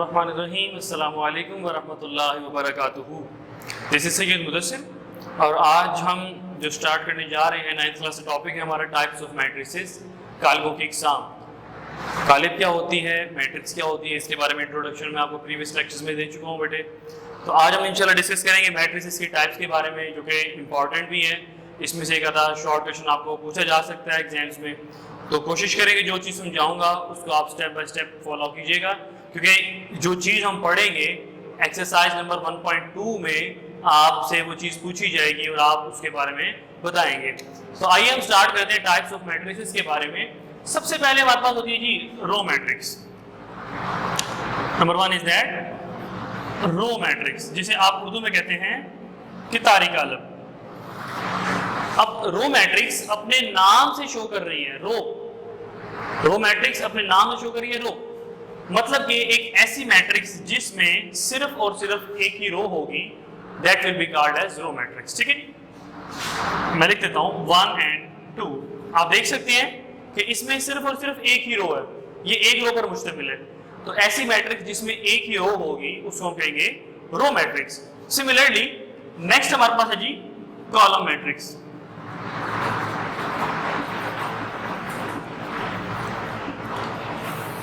बिस्मिल्लाहिर्रहमानिर्रहीम अस्सलामु अलैकुम वरहमतुल्लाहि वबरकातुहू। दिस इज सैयद मुदस्सिर और आज हम जो स्टार्ट करने जा रहे हैं 9th क्लास का टॉपिक है हमारा टाइप्स ऑफ मैट्रिसेस, कालिबों की इकसाम। कालिब क्या होती है, मैट्रिक्स क्या होती है, इसके बारे में इंट्रोडक्शन में आपको प्रीवियस लेक्चर्स में दे चुका हूँ बेटे। तो आज हम इंशाल्लाह डिस्कस करेंगे मैट्रिसेस की टाइप्स के बारे में, जो कि इंपॉर्टेंट भी है। इसमें से एक आधा शॉर्ट क्वेश्चन आपको पूछा जा सकता है एग्जाम्स में, तो कोशिश करेंगे जो चीज़ समझाऊंगा उसको आप स्टेप बाय स्टेप फॉलो कीजिएगा, क्योंकि जो चीज़ हम पढ़ेंगे एक्सरसाइज नंबर 1.2 में आपसे वो चीज़ पूछी जाएगी और आप उसके बारे में बताएंगे। तो आइए हम स्टार्ट करते हैं टाइप्स ऑफ मैट्रिसेस के बारे में। सबसे पहले हमारे पास होती है जी row matrix. Number 1 is that row matrix, जिसे आप उर्दू में कहते हैं कितारी कालम। अब रो मैट्रिक्स अपने नाम से शो कर रही है, रो मैट्रिक्स अपने नाम से शो कर रही है रो, मतलब कि एक ऐसी मैट्रिक्स जिसमें सिर्फ और सिर्फ एक ही रो होगी, that will be called as row matrix. ठीक है, मैं लिख देता हूं 1 and 2। आप देख सकते हैं कि इसमें सिर्फ और सिर्फ एक ही रो है, ये एक रो पर मुश्तमिल है। तो ऐसी मैट्रिक्स जिसमें एक ही रो होगी उसको हम कहेंगे रो मैट्रिक्स। सिमिलरली नेक्स्ट हमारे पास है जी कॉलम मैट्रिक्स।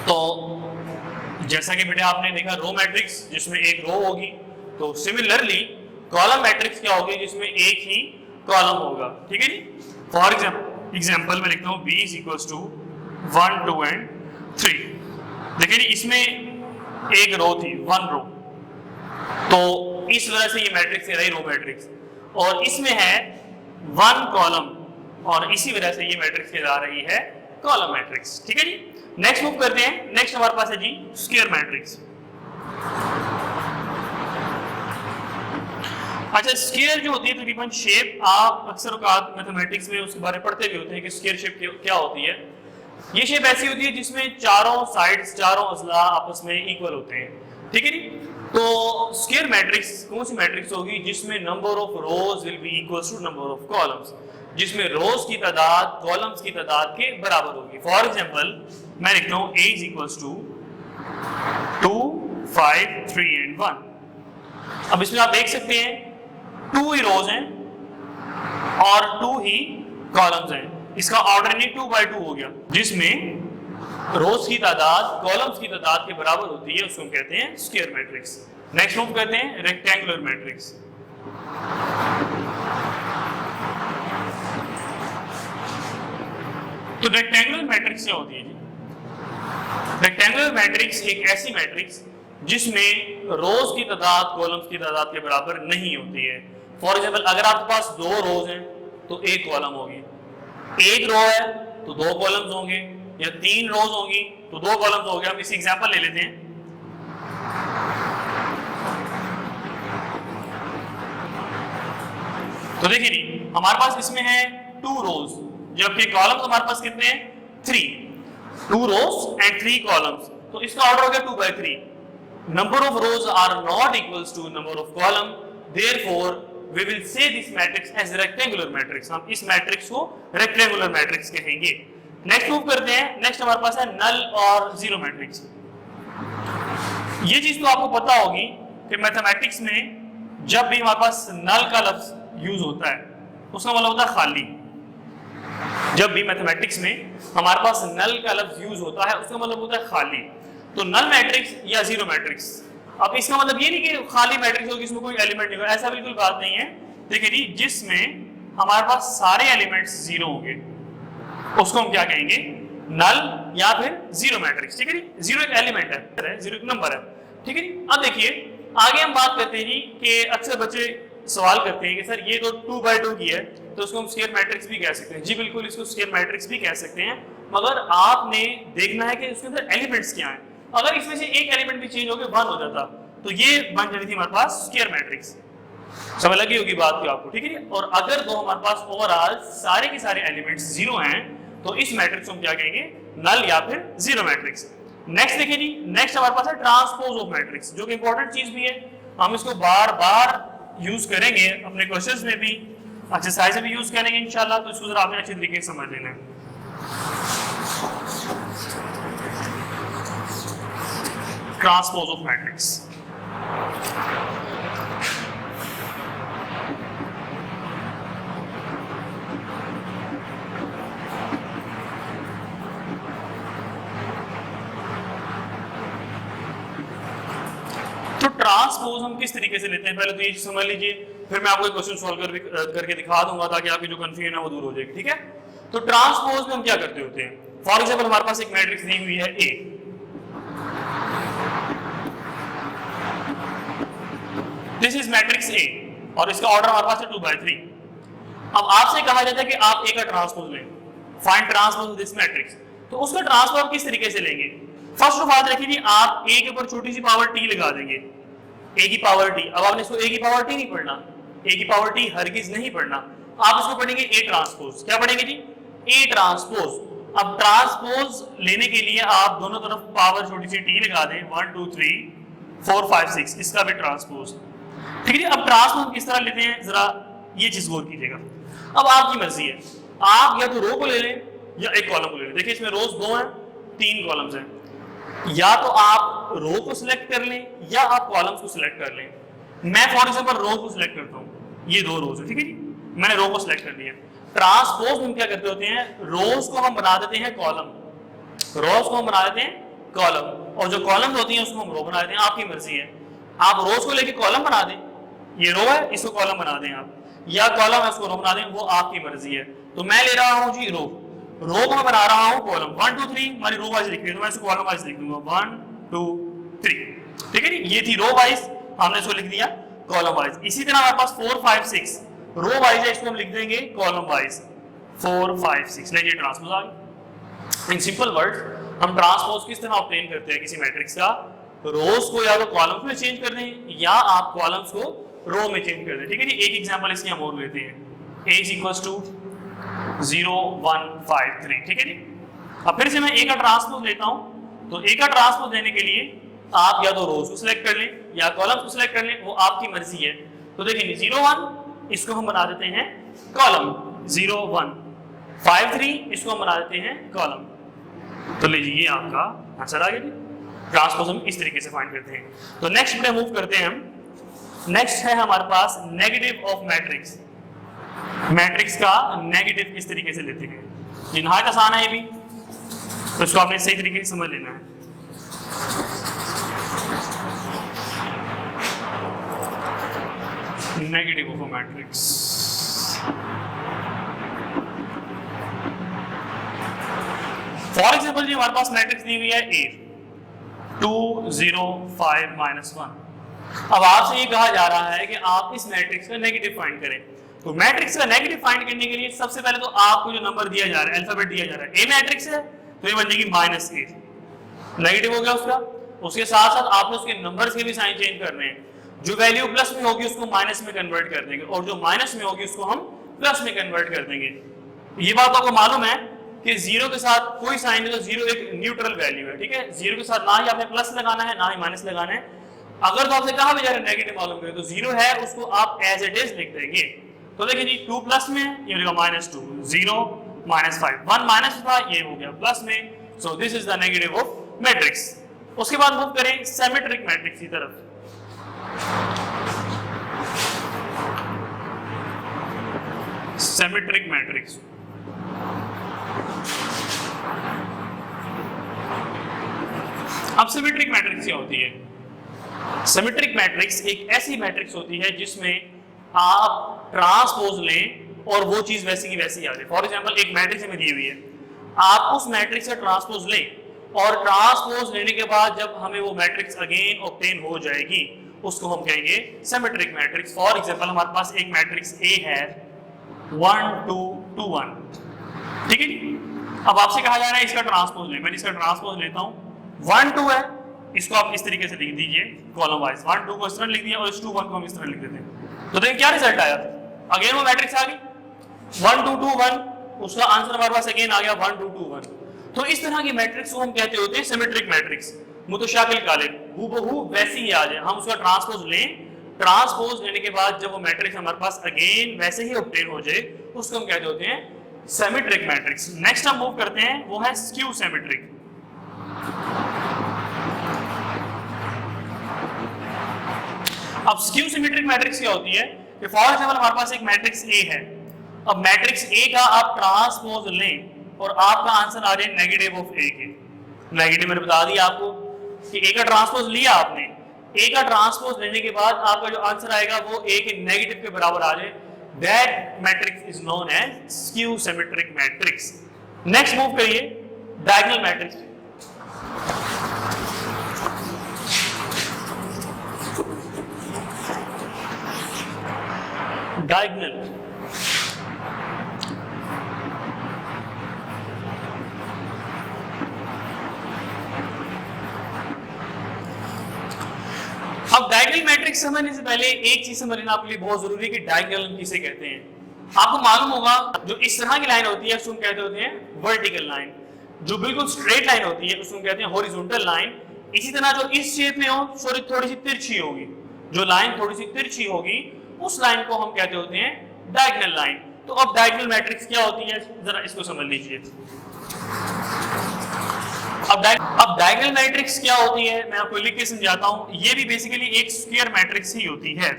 तो जैसा कि बेटे आपने देखा रो मैट्रिक्स जिसमें एक रो होगी, तो सिमिलरली कॉलम मैट्रिक्स क्या होगी जिसमें एक ही कॉलम होगा। ठीक है जी। फॉर एग्जाम्पल मैं लिखता हूँ B is equals to 1, 2 and 3। देखिए जी, इसमें एक रो थी, 1 रो, तो इस वजह से ये मैट्रिक्स है रो मैट्रिक्स, और इसमें है 1 कॉलम और इसी वजह से ये मैट्रिक्स कहला रही है कॉलम मैट्रिक्स। ठीक है जी। नेक्स्ट मूव करते हैं। नेक्स्ट हमारे पास है जी स्क्वायर मैट्रिक्स। अच्छा, स्क्वायर जो होती है तकरीबन शेप, आप अक्सर औकात मैथमेटिक्स में उसके बारे में पढ़ते भी होते हैं कि स्क्वायर शेप क्या होती है। ये शेप ऐसी होती है जिसमें चारों साइड्स, चारों अजला आपस में इक्वल होते हैं। ठीक है जी। तो स्क्वायर मैट्रिक्स कौन सी मैट्रिक्स होगी जिसमें number of rows will be equal to number of columns, जिसमें रोज की तादाद कॉलम्स की तादाद के बराबर होगी। फॉर एग्जांपल मैं लिखता हूं A is equals to 2, 5, 3 and 1। अब इसमें आप देख सकते हैं 2 ही रोज हैं और 2 ही कॉलम्स हैं। इसका ऑर्डर नहीं 2 by 2 हो गया, जिसमें रोज की तादाद कॉलम्स की तादाद के बराबर होती है, उसको हम कहते हैं स्क्वायर मैट्रिक्स। नेक्स्ट मूव करते हैं रेक्टेंगुलर मैट्रिक्स। तो रेक्टेंगुलर मैट्रिक्स क्या होती है जी? रेक्टेंगुलर मैट्रिक्स एक ऐसी मैट्रिक्स जिसमें रोज की तादाद कॉलम्स की तादाद के बराबर नहीं होती है। फॉर एग्जांपल अगर आपके पास 2 रोज हैं तो 1 कॉलम होगी, 1 रो है तो 2 कॉलम्स होंगे, या 3 रोज होंगी तो 2 कॉलम्स होंगे। हम इसी एग्जांपल ले लेते हैं। तो देखिए जी, हमारे पास इसमें है 2 रोज, जबकि कॉलम्स हमारे पास कितने हैं 3, 2 रोज एंड 3 कॉलम्स। तो इसका ऑर्डर हो गया 2 by 3। Number of rows are not equals to number of column, therefore we will say this matrix as rectangular matrix. हम इस मैट्रिक्स को रेक्टेंगुलर मैट्रिक्स कहेंगे। नेक्स्ट मूव करते हैं। नेक्स्ट हमारे पास है नल और जीरो मैट्रिक्स। ये चीज तो आपको पता होगी कि मैथमेटिक्स में जब भी हमारे पास नल का लफ्ज यूज होता है उसका मतलब होता है खाली। जब भी मैथमेटिक्स में हमारे पास नल का लफ्ज यूज होता है उसका मतलब होता है खाली। तो नल मैट्रिक्स या जीरो मैट्रिक्स, अब इसका मतलब ये नहीं कि खाली मैट्रिक्स होगी इसमें कोई एलिमेंट नहीं होगा, ऐसा बिल्कुल बात नहीं है। देखिए जी, जिसमें हमारे पास सारे एलिमेंट्स जीरो होंगे उसको हम क्या कहेंगे नल या फिर जीरो मैट्रिक्स। ठीक है जी। जीरो एक एलिमेंट है, जीरो एक नंबर है। ठीक है जी। अब देखिए आगे हम बात करते हैं जी कि अक्सर बच्चे सवाल करते हैं कि सर ये तो 2 by 2 की है तो उसको हम स्क्वायर मैट्रिक्स भी कह सकते हैं। जी बिल्कुल, इसको स्क्वायर मैट्रिक्स भी कह सकते हैं, मगर आपने देखना है कि उसके अंदर एलिमेंट्स क्या हैं। अगर इसमें से एक एलिमेंट भी चेंज हो गया 1 हो जाता तो ये बन जाती थी हमारे पास स्क्वायर मैट्रिक्स। समझ लगी होगी बात की आपको। ठीक है। और अगर तो हमारे पास ओवरऑल सारे के सारे एलिमेंट्स जीरो हैं तो इस मैट्रिक्स को हम क्या कहेंगे नल या फिर जीरो मैट्रिक्स। नेक्स्ट देखिए जी, नेक्स्ट हमारे पास है ट्रांसपोज ऑफ मैट्रिक्स, जो कि इंपॉर्टेंट चीज भी है। हम इसको बार बार यूज करेंगे अपने क्वेश्चंस में भी, एक्सरसाइज में भी यूज करेंगे इंशाल्लाह। तो इसको जरा आपने अच्छे तरीके से समझ लेना है। Transpose of matrix. तो ट्रांसपोज हम किस तरीके से लेते हैं, पहले तो ये समझ लीजिए, फिर मैं आपको क्वेश्चन सॉल्व करके दिखा दूंगा ताकि आपकी जो कंफ्यूजन है वो दूर हो जाएगी, ठीक है। तो ट्रांसपोज में हम क्या करते होते हैं, फॉर एग्जांपल हमारे पास एक मैट्रिक्स दी हुई है ए, दिस इज मैट्रिक्स ए और इसका ऑर्डर हमारे पास है 2/3। अब आपसे कहा जाता है कि आप ए का ट्रांसपोज लें, find transpose of this matrix. तो उसका ट्रांसपोज आप किस तरीके से लेंगे, फर्स्ट ऑफ ऑल देखिए आप ए के ऊपर छोटी सी पावर टी लगा देंगे, ए की पावर टी। अब आपने इसको ए की पावर टी नहीं पढ़ना, ए की पावर टी हरगिज नहीं पढ़ना, आप इसको पढ़ेंगे ए ट्रांसपोज। क्या पढ़ेंगे जी, ए ट्रांसपोज। अब ट्रांसपोज लेने के लिए आप दोनों तरफ पावर छोटी सी टी लगा दें, 1 2 3 4 5 6, इसका भी ट्रांसपोज, ठीक है जी। अब ट्रांसपोज किस तरह लेते हैं जरा ये चीज गौर कीजिएगा। अब आपकी मर्जी है, आप या तो रो को ले लें या एक कॉलम को ले लें। देखिए इसमें रोज 2 हैं, 3 कॉलम्स हैं, या तो आप रो को सिलेक्ट कर लें या आप कॉलम्स को सिलेक्ट कर लें। मैं फॉर एग्जांपल रो को सिलेक्ट करता हूं, ये 2 रोज है, ठीक है जी, मैंने रो को सिलेक्ट कर लिया। ट्रांसपोज हम क्या करते होते हैं, रोज को हम बना देते हैं कॉलम, रोज को हम बना देते हैं कॉलम, और जो कॉलम्स होती हैं उसको हम रो बना देते हैं। आपकी मर्जी है, आप रोज को लेके कॉलम बना दें, ये रो है इसको कॉलम बना दें आप, या कॉलम है उसको रो बना दें, वो आपकी मर्जी है। तो मैं ले रहा हूं जी रो को मैं बना रहा हूं कॉलम, 1 2 3 हमारी रो वाइज लिख रही है, तो मैं इसको कॉलम वाइज लिख दूंगा 1 2 3, ठीक है जी। ये थी रो वाइज, हमने इसको लिख दिया कॉलम वाइज। इसी तरह हमारे पास 4 5 6 रो वाइज है, इसको हम लिख देंगे कॉलम वाइज 4 5 6। लीजिए ट्रांसपोज आ गया। इन सिंपल वर्ड्स हम ट्रांसपोज किस तरह ऑब्टेन करते हैं किसी मैट्रिक्स का, रोज को या तो कॉलम्स में चेंज कर दें या आप कॉलम्स को रो में चेंज कर दें, ठीक है जी। एक एग्जांपल इसकी हम और लेते हैं, a = 0 1 5 3, ठीक है जी। अब फिर से मैं ए का ट्रांसपोज लेता हूं, तो ए का ट्रांसपोज लेने के लिए आप या तो रोज को सिलेक्ट कर लें या कॉलम्स को सिलेक्ट कर लें, वो आपकी मर्जी है। तो देखिए 0 1 इसको हम बना देते हैं कॉलम, 0 1 5 3 इसको हम बना देते हैं कॉलम। तो लीजिए ये आपका आंसर आ गया जी। ट्रांसपोज हम इस तरीके से फाइंड करते हैं। तो नेक्स्ट पे मूव करते हैं हम, नेक्स्ट है हमारे पास नेगेटिव ऑफ मैट्रिक्स। मैट्रिक्स का नेगेटिव किस तरीके से लेते हैं, ये नहायत आसान है ये भी, तो इसको आपने सही तरीके से समझ लेना है। Negative of a matrix, for example जी हमारे पास मैट्रिक्स दी हुई है A 2 0 5 -1। अब आपसे ये कहा जा रहा है कि आप इस मैट्रिक्स का नेगेटिव फाइंड करें। तो मैट्रिक्स का नेगेटिव फाइंड करने के लिए सबसे पहले तो आपको जो नंबर दिया जा रहा है, अल्फाबेट दिया जा रहा है, ए मैट्रिक्स है तो ये बन जाएगी -8, नेगेटिव हो गया उसका। उसके साथ साथ आपने उसके नंबर्स के भी साइन चेंज करने हैं, जो वैल्यू प्लस में होगी उसको माइनस में कन्वर्ट कर देंगे और जो माइनस में होगी उसको हम प्लस में कन्वर्ट कर देंगे। ये बात आपको मालूम है कि जीरो के साथ कोई साइन नहीं, तो जीरो एक न्यूट्रल वैल्यू है, ठीक है। जीरो के साथ ना ही आपने प्लस लगाना है ना ही माइनस लगाना है। अगर तो आपसे कहा भी जा रहा है नेगेटिव मालूम करें, तो जीरो है उसको आप एज इट इज लिख देंगे। तो देखिए जी 2 प्लस में ये हो जाएगा -2, 0 -5, 1 माइनस था ये हो गया प्लस में। So this is the negative of matrix. उसके बाद मूव करें सिमेट्रिक मैट्रिक्स की तरफ। सिमेट्रिक मैट्रिक्स, अब सिमेट्रिक मैट्रिक्स क्या होती है? सिमेट्रिक मैट्रिक्स एक ऐसी मैट्रिक्स होती है जिसमें आप ट्रांसपोज लें और वो चीज वैसी की वैसी आ जाए। फॉर एग्जांपल एक मैट्रिक्स हमें दी हुई है, आप उस मैट्रिक्स का ट्रांसपोज लें और ट्रांसपोज लेने के बाद जब हमें वो मैट्रिक्स अगेन ऑब्टेन हो जाएगी उसको हम कहेंगे सिमेट्रिक मैट्रिक्स। फॉर एग्जांपल हमारे पास एक मैट्रिक्स A है 1 2 2 1, ठीक है जी। अब आपसे कहा जा रहा है इसका ट्रांसपोज लें, मैं इसका ट्रांसपोज लेता हूं, 1 2 है, इसको आप इस तरीके से लिख दीजिए कॉलम वाइज, 1 2 को इस तरह लिख दिया और इस 2 1 को हम इस तरह लिख देते हैं। तो देखिए क्या रिजल्ट आया, अगेन वो मैट्रिक्स आ गई 1 2 2 1, उसका आंसर हमारे पास अगेन आ गया 1 2 2 1। तो इस तरह की मैट्रिक्स को हम कहते होते हैं सिमेट्रिक मैट्रिक्स, मुतशाकिल कालिब, हूबहू वैसी ही आ जाए, हम उसका ट्रांसपोज लें, ट्रांसपोज लेने के बाद जब वो मैट्रिक्स हमारे पास अगेन वैसे ही ऑब्टेन हो जाए उसको हम कहते होते हैं सिमेट्रिक मैट्रिक्स। नेक्स्ट हम मूव करते हैं, वो है स्क्यू सिमेट्रिक। अब स्क्यू सिमेट्रिक मैट्रिक्स क्या होती है कि फॉर एग्जांपल हमारे पास एक मैट्रिक्स ए है, अब मैट्रिक्स ए का आप ट्रांसपोज लें और आपका आंसर आ जाए नेगेटिव ऑफ ए के। नेगेटिव मैंने बता दिया आपको कि ए का ट्रांसपोज लिया आपने, ए का ट्रांसपोज लेने के बाद आपका जो आंसर आएगा वो ए के नेगेटिव के बराबर आ जाए, that matrix is known as skew symmetric matrix. Next move करिए डायगोनल मैट्रिक्स। डायगोनल अब डायगोनल मैट्रिक्स समझने से पहले एक चीज समझ लेना आपके लिए बहुत जरूरी है कि डायगोनल किसे कहते हैं। आपको मालूम होगा जो इस तरह की लाइन होती है उसको हम कहते होते हैं वर्टिकल लाइन, जो बिल्कुल स्ट्रेट लाइन होती है उसको हम कहते हैं हॉरिजॉन्टल लाइन। इसी तरह जो इस शेप में हो सॉरी थोड़ी सी तिरछी होगी, जो लाइन थोड़ी सी तिरछी होगी उस लाइन को हम कहते होते हैं डायगोनल लाइन। तो अब डायगोनल मैट्रिक्स क्या होती है जरा इसको समझ लीजिए। अब डायगोनल मैट्रिक्स क्या होती है मैं आपको लिख के समझाता हूं। ये भी बेसिकली एक स्क्वायर मैट्रिक्स ही होती है।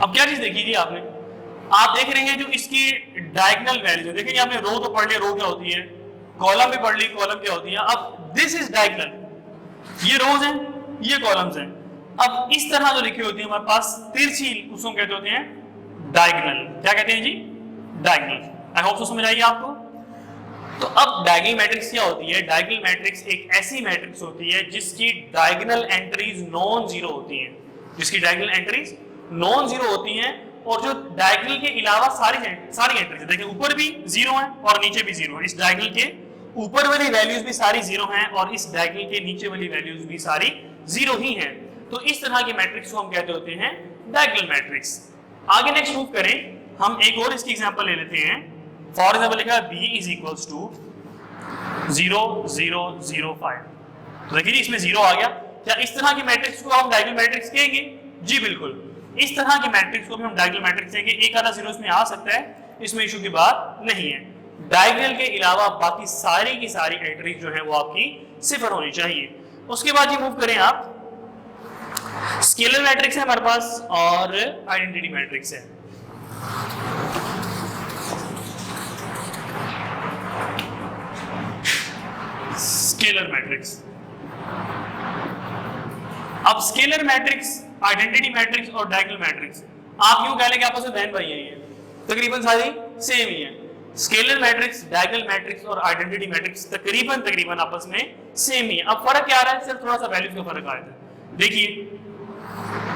अब क्या चीज देखी थी आपने, आप देख रहे हैं जो इसकी डायगोनल वैल्यू देखिए, आपने रो तो पढ़ लिया, रो क्या होती है, कॉलम भी पढ़ ली, कॉलम क्या होती है। अब दिस इज डायगोनल, ये रोज हैं, ये कॉलम्स हैं। अब इस तरह जो लिखी होती है हमारे पास तिरछी, उसको कहते होते हैं डायगोनल। क्या कहते हैं जी? डायगोनल। आई होप सो समझ आइए आपको। तो अब डायगोनल मैट्रिक्स क्या होती है? डायगोनल मैट्रिक्स एक ऐसी मैट्रिक्स होती है जिसकी डायगोनल एंट्रीज नॉन जीरो होती हैं, जिसकी डायगोनल एंट्रीज नॉन जीरो होती हैं और जो डायगोनल के अलावा सारी एंट्रीज देखिए ऊपर भी जीरो है और नीचे भी जीरो है। इस डायगोनल के ऊपर वाली वैल्यूज भी सारी जीरो हैं और इस डायगोनल के नीचे वाली वैल्यूज भी सारी जीरो ही हैं। तो इस तरह के मैट्रिक्स को हम कहते होते हैं डायगोनल मैट्रिक्स। आगे नेक्स्ट मूव करें, हम एक और इसकी एग्जांपल ले लेते हैं। फॉर एग्जांपल लिखा b इज इक्वल्स टू 0 0 0 5। तो देखिए इसमें जीरो आ गया। क्या इस तरह के मैट्रिक्स को हम डायगोनल मैट्रिक्स कहेंगे? जी बिल्कुल, इस तरह के मैट्रिक्स को भी हम डायगोनल मैट्रिक्स कहेंगे। एक आधा जीरो इसमें आ सकता है, इसमें इशू की बात नहीं है। डायगोनल के अलावा बाकी सारी की सारी एंट्रीज जो है वो आपकी सिफर होनी चाहिए। उसके बाद ये मूव करें आप, स्केलर मैट्रिक्स है हमारे पास और आइडेंटिटी मैट्रिक्स है। स्केलर मैट्रिक्स, अब स्केलर मैट्रिक्स, आइडेंटिटी मैट्रिक्स और डायगोनल मैट्रिक्स आप यूं कह लें कि आपस में बहन भाई हैं, ये तकरीबन सारी सेम ही है। स्केलर मैट्रिक्स, डायगोनल मैट्रिक्स और आइडेंटिटी मैट्रिक्स तकरीबन आपस में सेम ही है। अब फर्क क्या आ रहा है? सिर्फ थोड़ा सा वैल्यूज का फर्क आया है। देखिए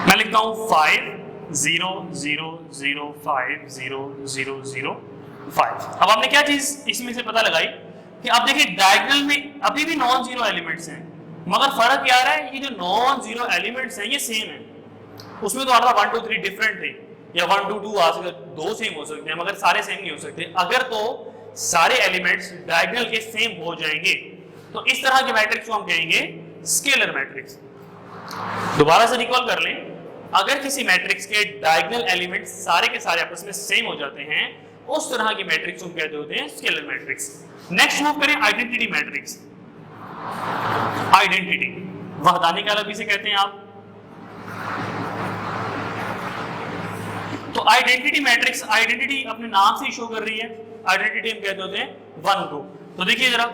मैं लिखता हूं 5 0 0 0 5 0 0 0 5। अब आपने क्या चीज इसमें से पता लगाई कि आप देखिए डायगोनल में अभी भी नॉन जीरो एलिमेंट्स हैं, मगर फर्क क्या आ रहा है? ये जो नॉन जीरो एलिमेंट्स हैं ये सेम है। उसमें तो हमारा 1 2 3 डिफरेंट थे या 1 2 2 आ सकते, दो सेम हो सकते हैं, मगर सारे सेम नहीं हो सकते। अगर तो सारे एलिमेंट्स डायगोनल के सेम हो जाएंगे तो इस तरह के मैट्रिक्स को हम कहेंगे स्केलर मैट्रिक्स। दोबारा से रिकॉल कर लें, अगर किसी मैट्रिक्स के डायगोनल एलिमेंट्स सारे के सारे आपस में सेम हो जाते हैं उस तरह की मैट्रिक्स हम कहते होते हैं स्केलर मैट्रिक्स। नेक्स्ट मूव करें आइडेंटिटी मैट्रिक्स। आइडेंटिटी वहदानी का अलग इसे कहते हैं आप। तो आइडेंटिटी मैट्रिक्स, आइडेंटिटी अपने नाम से ही शो कर रही है। आइडेंटिटी हम कहते होते हैं 1 2। तो देखिए जरा,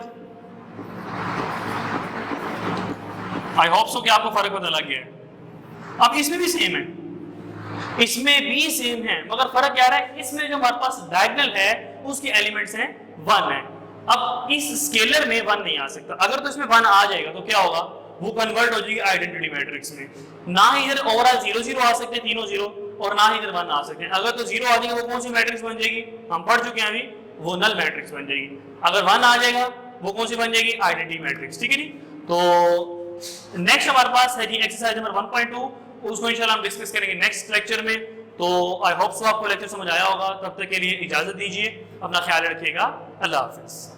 आई होप सो कि आपको फर्क पता लग गया है। अब इसमें भी सेम है, इसमें भी सेम है, मगर फर्क क्या रहा है? इसमें जो हमारे पास डायगोनल है उसके एलिमेंट्स हैं 1 है। अब इस स्केलर में 1 नहीं आ सकता। अगर तो इसमें 1 आ जाएगा तो क्या होगा? वो कन्वर्ट हो जाएगी आइडेंटिटी मैट्रिक्स में। ना ही इधर ओवरऑल 0 0 आ सकते हैं, तीनों 0, और ना ही इधर 1 आ सकते हैं। अगर तो 0 आ जाएगा वो कौन सी मैट्रिक्स बन जाएगी? हम पढ़ चुके हैं अभी, वो नल मैट्रिक्स बन जाएगी। अगर 1 आ जाएगा वो कौन सी बन जाएगी? Identity matrix. ठीक है जी। तो नेक्स्ट हमारे पास है जी एक्सरसाइज नंबर 1.2, उसको इंशाल्लाह हम डिस्कस करेंगे नेक्स्ट लेक्चर में। तो आई होप सो आपको लेक्चर समझ आया होगा। तब तक के लिए इजाजत दीजिए, अपना ख्याल रखिएगा। अल्लाह हाफिज।